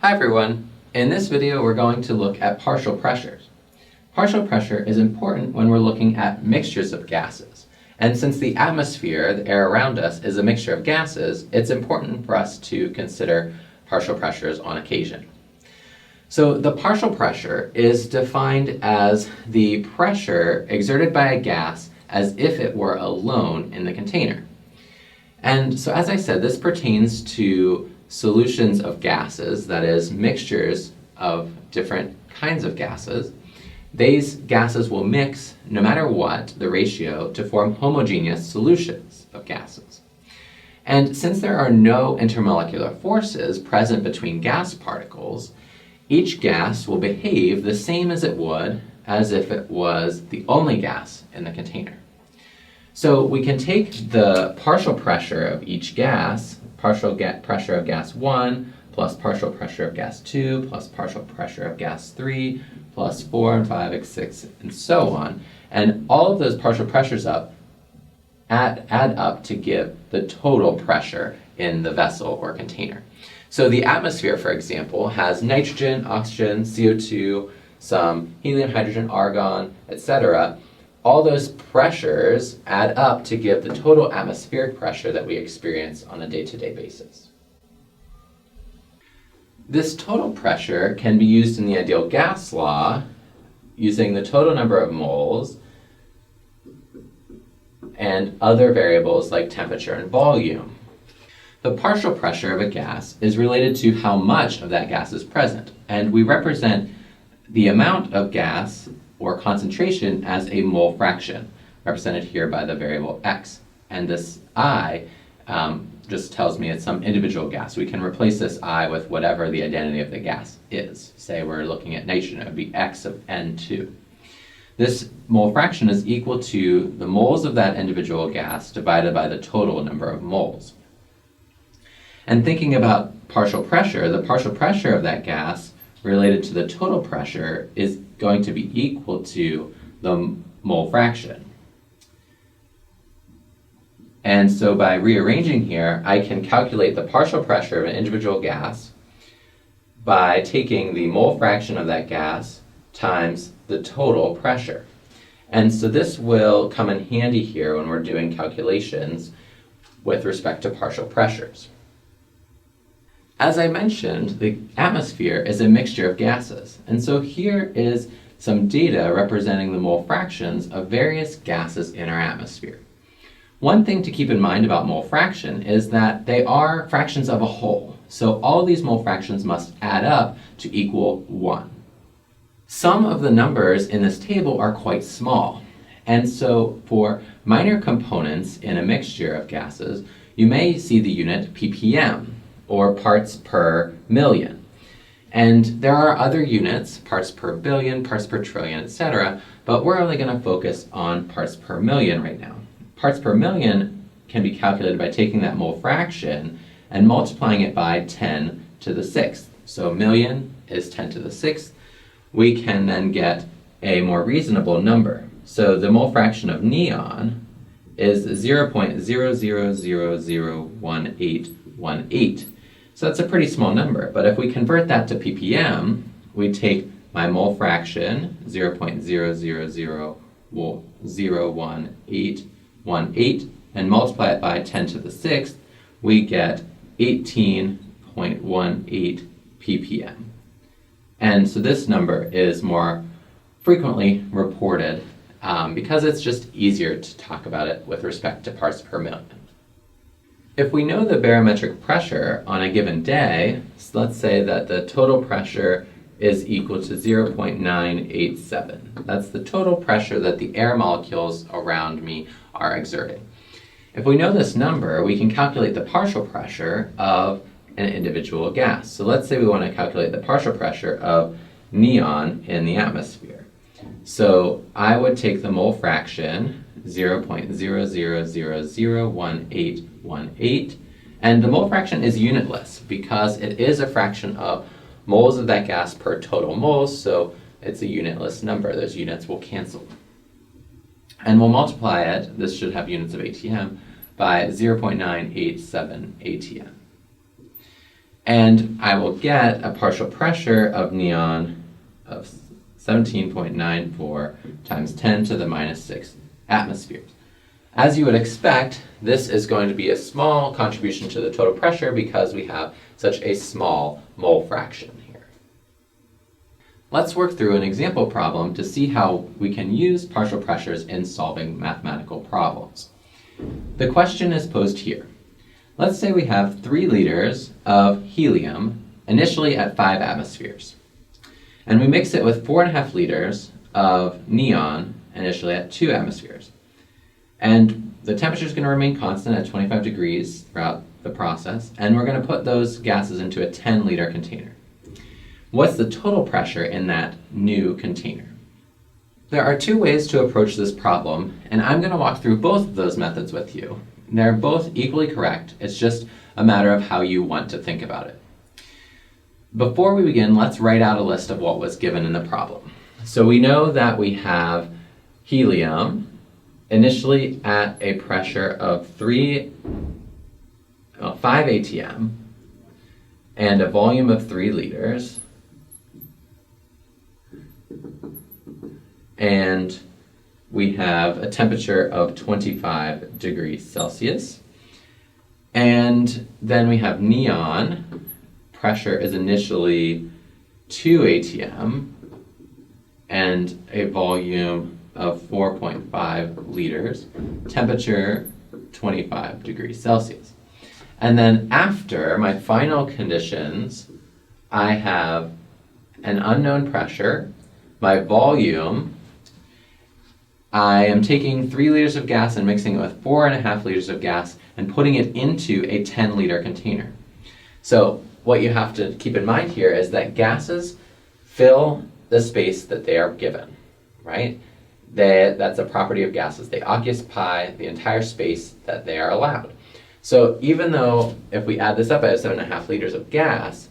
Hi everyone! In this video we're going to look at partial pressures. Partial pressure is important when we're looking at mixtures of gases. And since the atmosphere, the air around us, is a mixture of gases, it's important for us to consider partial pressures on occasion. So the partial pressure is defined as the pressure exerted by a gas as if it were alone in the container. And so as I said, this pertains to solutions of gases, that is, mixtures of different kinds of gases. These gases will mix, no matter what the ratio, to form homogeneous solutions of gases. And since there are no intermolecular forces present between gas particles, each gas will behave the same as it would as if it was the only gas in the container. So we can take the partial pressure of each gas, partial pressure of gas 1, plus partial pressure of gas 2, plus partial pressure of gas 3, plus 4 and 5 and 6, and so on. And all of those partial pressures add up to give the total pressure in the vessel or container. So the atmosphere, for example, has nitrogen, oxygen, CO2, some helium, hydrogen, argon, etc. All those pressures add up to give the total atmospheric pressure that we experience on a day-to-day basis. This total pressure can be used in the ideal gas law using the total number of moles and other variables like temperature and volume. The partial pressure of a gas is related to how much of that gas is present, and we represent the amount of gas or concentration as a mole fraction, represented here by the variable x. And this I just tells me it's some individual gas. We can replace this I with whatever the identity of the gas is. Say we're looking at nitrogen, it would be x of N2. This mole fraction is equal to the moles of that individual gas divided by the total number of moles. And thinking about partial pressure, the partial pressure of that gas related to the total pressure is going to be equal to the mole fraction. And so by rearranging here, I can calculate the partial pressure of an individual gas by taking the mole fraction of that gas times the total pressure. And so this will come in handy here when we're doing calculations with respect to partial pressures. As I mentioned, the atmosphere is a mixture of gases, and so here is some data representing the mole fractions of various gases in our atmosphere. One thing to keep in mind about mole fraction is that they are fractions of a whole, so all of these mole fractions must add up to equal 1. Some of the numbers in this table are quite small, and so for minor components in a mixture of gases, you may see the unit ppm, or parts per million. And there are other units, parts per billion, parts per trillion, etc., but we're only going to focus on parts per million right now. Parts per million can be calculated by taking that mole fraction and multiplying it by 10 to the 6th. So a million is 10 to the 6th. We can then get a more reasonable number. So the mole fraction of neon is 0.00001818. So that's a pretty small number, but if we convert that to ppm, we take my mole fraction, 0.00001818, and multiply it by 10 to the 6th, we get 18.18 ppm. And so this number is more frequently reported because it's just easier to talk about it with respect to parts per million. If we know the barometric pressure on a given day, so let's say that the total pressure is equal to 0.987. That's the total pressure that the air molecules around me are exerting. If we know this number, we can calculate the partial pressure of an individual gas. So let's say we want to calculate the partial pressure of neon in the atmosphere. So I would take the mole fraction, 0.00001818, and the mole fraction is unitless because it is a fraction of moles of that gas per total moles, so it's a unitless number. Those units will cancel. And we'll multiply it, this should have units of ATM, by 0.987 ATM. And I will get a partial pressure of neon of 17.94 times 10 to the minus 6 atmospheres. As you would expect, this is going to be a small contribution to the total pressure because we have such a small mole fraction here. Let's work through an example problem to see how we can use partial pressures in solving mathematical problems. The question is posed here. Let's say we have 3 liters of helium, initially at 5 atmospheres. And we mix it with 4.5 liters of neon, initially at 2 atmospheres. And the temperature is going to remain constant at 25 degrees throughout the process, and we're going to put those gases into a 10-liter container. What's the total pressure in that new container? There are 2 ways to approach this problem, and I'm going to walk through both of those methods with you. They're both equally correct. It's just a matter of how you want to think about it. Before we begin, let's write out a list of what was given in the problem. So we know that we have helium initially at a pressure of 5 atm and a volume of 3 liters. And we have a temperature of 25 degrees Celsius. And then we have neon. Pressure is initially 2 atm and a volume of 4.5 liters, temperature 25 degrees Celsius. And then after my final conditions, I have an unknown pressure, my volume. I am taking 3 liters of gas and mixing it with 4.5 liters of gas and putting it into a 10-liter container. So what you have to keep in mind here is that gases fill the space that they are given, right? That's a property of gases. They occupy the entire space that they are allowed. So even though if we add this up, I have 7.5 liters of gas,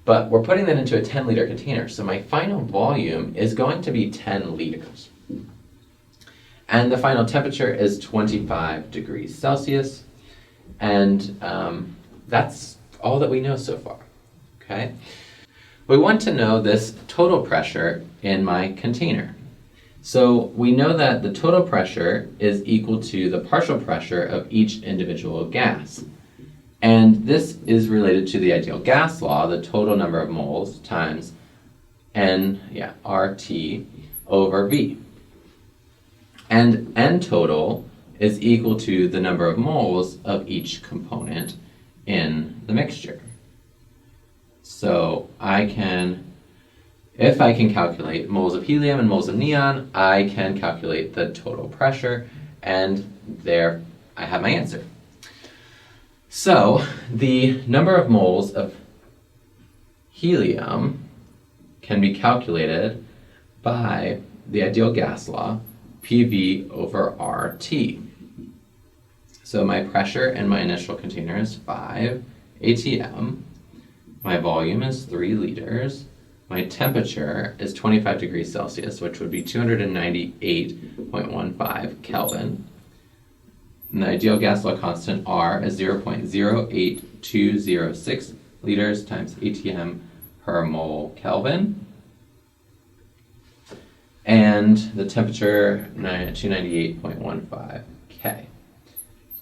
but we're putting that into a 10-liter container. So my final volume is going to be 10 liters. And the final temperature is 25 degrees Celsius. And that's all that we know so far, okay? We want to know this total pressure in my container. So we know that the total pressure is equal to the partial pressure of each individual gas. And this is related to the ideal gas law, the total number of moles times RT over V. And N total is equal to the number of moles of each component in the mixture. So if I can calculate moles of helium and moles of neon, I can calculate the total pressure, and there I have my answer. So the number of moles of helium can be calculated by the ideal gas law, PV over RT. So my pressure in my initial container is 5 atm. My volume is 3 liters. My temperature is 25 degrees Celsius, which would be 298.15 Kelvin. And the ideal gas law constant R is 0.08206 liters times atm per mole Kelvin. And the temperature, 298.15 K.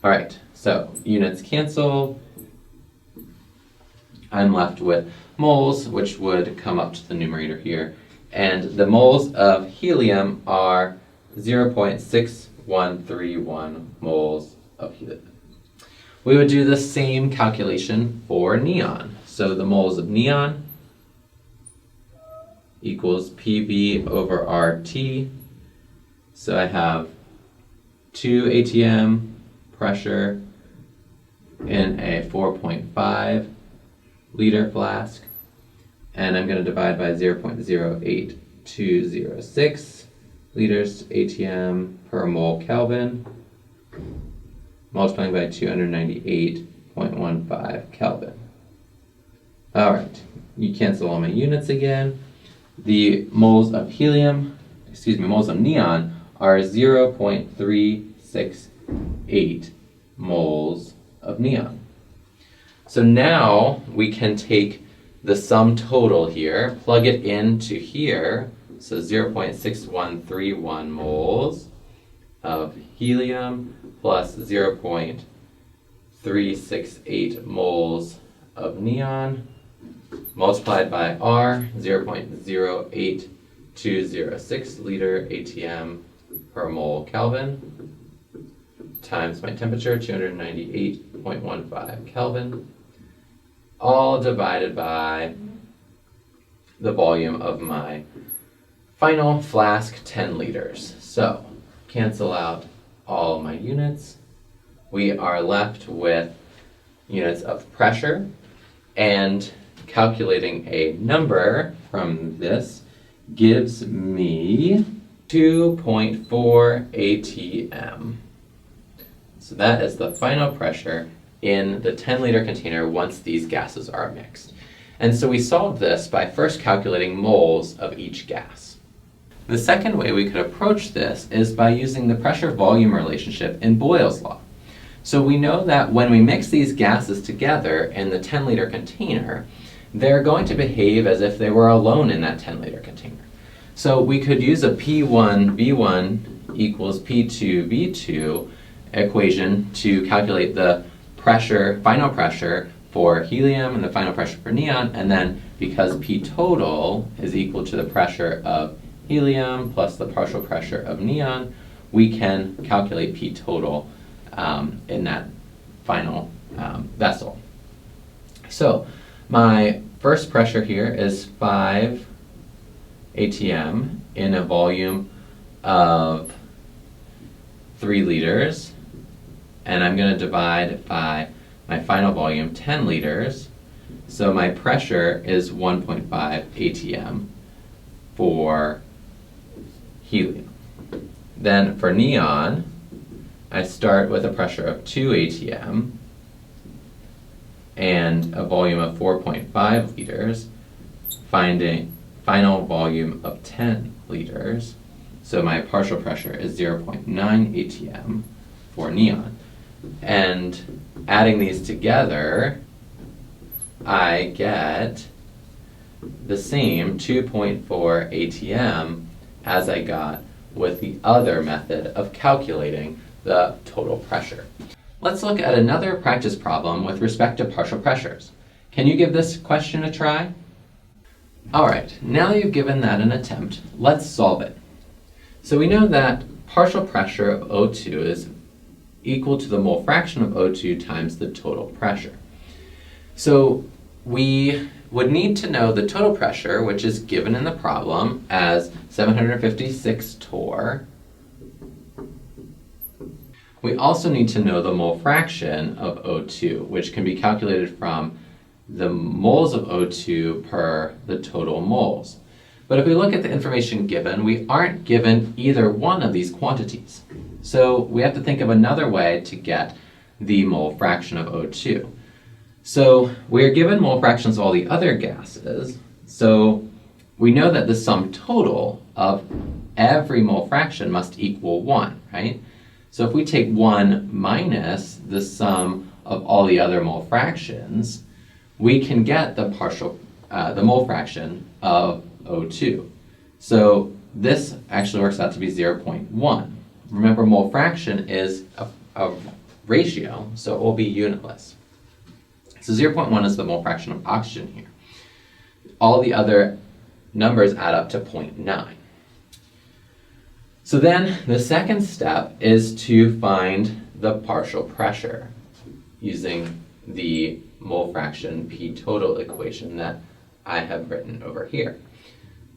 All right, so units cancel. I'm left with moles, which would come up to the numerator here. And the moles of helium are 0.6131 moles of helium. We would do the same calculation for neon. So the moles of neon equals PV over RT. So I have 2 atm pressure in a 4.5 liter flask, and I'm going to divide by 0.08206 liters atm per mole Kelvin, multiplying by 298.15 Kelvin. All right, you cancel all my units again. The moles of moles of neon are 0.368 moles of neon. So now we can take the sum total here, plug it into here, so 0.6131 moles of helium plus 0.368 moles of neon multiplied by R, 0.08206 liter ATM per mole Kelvin, times my temperature, 298.15 Kelvin, all divided by the volume of my final flask, 10 liters. So, cancel out all my units. We are left with units of pressure, and calculating a number from this gives me 2.4 atm. So that is the final pressure in the 10-liter container once these gases are mixed. And so we solved this by first calculating moles of each gas. The second way we could approach this is by using the pressure-volume relationship in Boyle's law. So we know that when we mix these gases together in the 10-liter container, they're going to behave as if they were alone in that 10-liter container. So we could use a P1V1 equals P2V2 equation to calculate the pressure, final pressure for helium and the final pressure for neon, and then because P total is equal to the pressure of helium plus the partial pressure of neon, we can calculate P total in that final vessel. So my first pressure here is 5 atm in a volume of 3 liters, and I'm going to divide by my final volume, 10 liters, so my pressure is 1.5 atm for helium. Then for neon, I start with a pressure of 2 atm and a volume of 4.5 liters, finding final volume of 10 liters. So my partial pressure is 0.9 atm for neon. And adding these together, I get the same 2.4 atm as I got with the other method of calculating the total pressure. Let's look at another practice problem with respect to partial pressures. Can you give this question a try? Alright, now that you've given that an attempt, let's solve it. So we know that partial pressure of O2 is equal to the mole fraction of O2 times the total pressure. So we would need to know the total pressure, which is given in the problem as 756 torr. We also need to know the mole fraction of O2, which can be calculated from the moles of O2 per the total moles. But if we look at the information given, we aren't given either one of these quantities. So we have to think of another way to get the mole fraction of O2. So we are given mole fractions of all the other gases, so we know that the sum total of every mole fraction must equal 1, right? So if we take 1 minus the sum of all the other mole fractions, we can get the mole fraction of O2. So this actually works out to be 0.1. Remember, mole fraction is a ratio, so it will be unitless. So 0.1 is the mole fraction of oxygen here. All the other numbers add up to 0.9. So then the second step is to find the partial pressure using the mole fraction P total equation that I have written over here.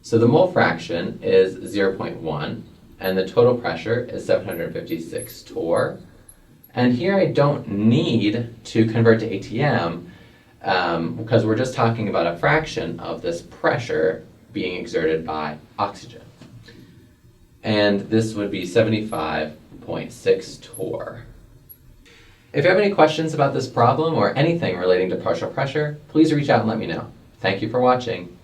So the mole fraction is 0.1 and the total pressure is 756 torr. And here I don't need to convert to ATM because we're just talking about a fraction of this pressure being exerted by oxygen. And this would be 75.6 torr. If you have any questions about this problem or anything relating to partial pressure, please reach out and let me know. Thank you for watching.